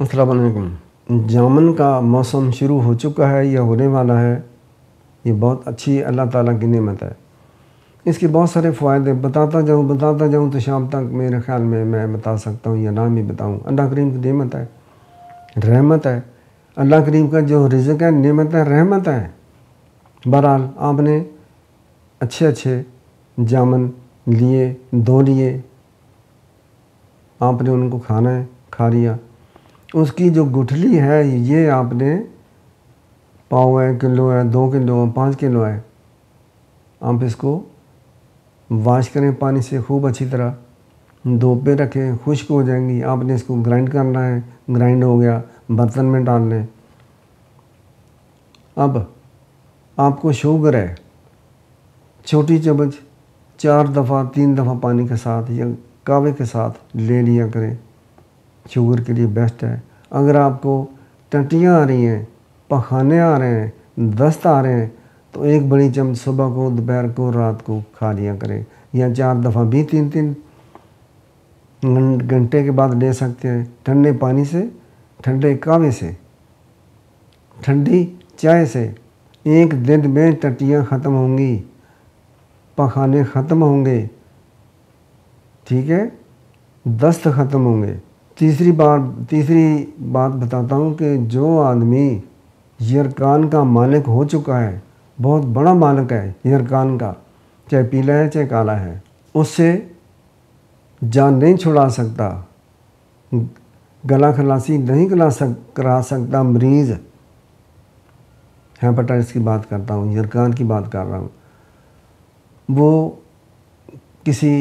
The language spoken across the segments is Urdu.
السلام علیکم۔ جامن کا موسم شروع ہو چکا ہے یا ہونے والا ہے، یہ بہت اچھی اللہ تعالیٰ کی نعمت ہے۔ اس کے بہت سارے فوائد ہیں، بتاتا جاؤں تو شام تک میرے خیال میں بتا سکتا ہوں یا نام بھی بتاؤں۔ اللہ کریم کی نعمت ہے، رحمت ہے۔ اللہ کریم کا جو رزق ہے نعمت ہے، رحمت ہے۔ بہرحال آپ نے اچھے جامن لیے، دھو لیے، آپ نے ان کو کھانا ہے، کھا لیا۔ اس کی جو گٹھلی ہے یہ آپ نے پاؤ ہے، کلو ہے، 2 کلو ہے، 5 کلو ہے، آپ اس کو واش کریں پانی سے خوب اچھی طرح، دھوپ پہ رکھیں، خشک ہو جائیں گی۔ آپ نے اس کو گرائنڈ کرنا ہے، گرائنڈ ہو گیا، برتن میں ڈال لیں۔ اب آپ کو شوگر ہے، چھوٹی چمچ 4 دفعہ 3 دفعہ پانی کے ساتھ یا کہوے کے ساتھ لے لیا کریں، شوگر کے لیے بیسٹ ہے۔ اگر آپ کو ٹٹیاں آ رہی ہیں، پخانے آ رہے ہیں، دست آ رہے ہیں تو 1 بڑی چمچ صبح کو، دوپہر کو، رات کو کھا لیا کریں، یا 4 دفعہ بھی 3 گھنٹے کے بعد لے سکتے ہیں۔ ٹھنڈے پانی سے، ٹھنڈے کہوے سے، ٹھنڈی چائے سے 1 دن میں ٹٹیاں ختم ہوں گی، پخانے ختم ہوں گے، ٹھیک ہے، دست ختم ہوں گے۔ تیسری بات بتاتا ہوں کہ جو آدمی یرکان کا مالک ہو چکا ہے، بہت بڑا مالک ہے یرکان کا، چاہے پیلا ہے چاہے کالا ہے، اس سے جان نہیں چھڑا سکتا، گلا خلاصی نہیں کرا سکتا مریض۔ ہیپاٹائٹس کی بات کرتا ہوں، یرکان کی بات کر رہا ہوں۔ وہ کسی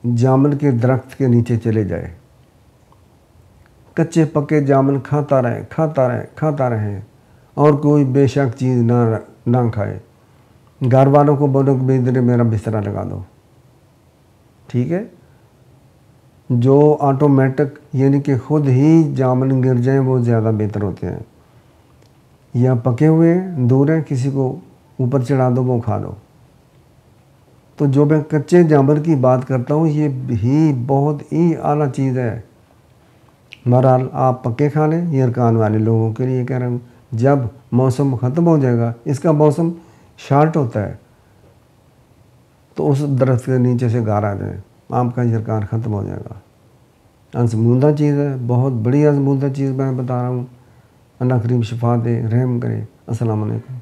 جامن کے درخت کے نیچے چلے جائے، کچے پکے جامن کھاتا رہے اور کوئی بے شک چیز نہ کھائے۔ گھر والوں کو بولو کہ ادھر میرا بستر لگا دو، ٹھیک ہے۔ جو آٹومیٹک یعنی کہ خود ہی جامن گر جائیں وہ زیادہ بہتر ہوتے ہیں، یا پکے ہوئے دور ہیں، کسی کو اوپر چڑھا دو، وہ کھا لو۔ تو جو میں کچے جامن کی بات کرتا ہوں یہ بھی بہت ہی اعلیٰ چیز ہے۔ بہرحال آپ پکے کھا لیں، یرکان والے لوگوں کے لیے کہہ رہا ہوں۔ جب موسم ختم ہو جائے گا، اس کا موسم شارٹ ہوتا ہے، تو اس درخت کے نیچے سے گھر آ جائیں، آپ کا یرکان ختم ہو جائے گا۔ آزمودہ چیز ہے، بہت بڑی آزمودہ چیز میں بتا رہا ہوں۔ اللہ کریم شفا دے، رحم کرے۔ السلام علیکم۔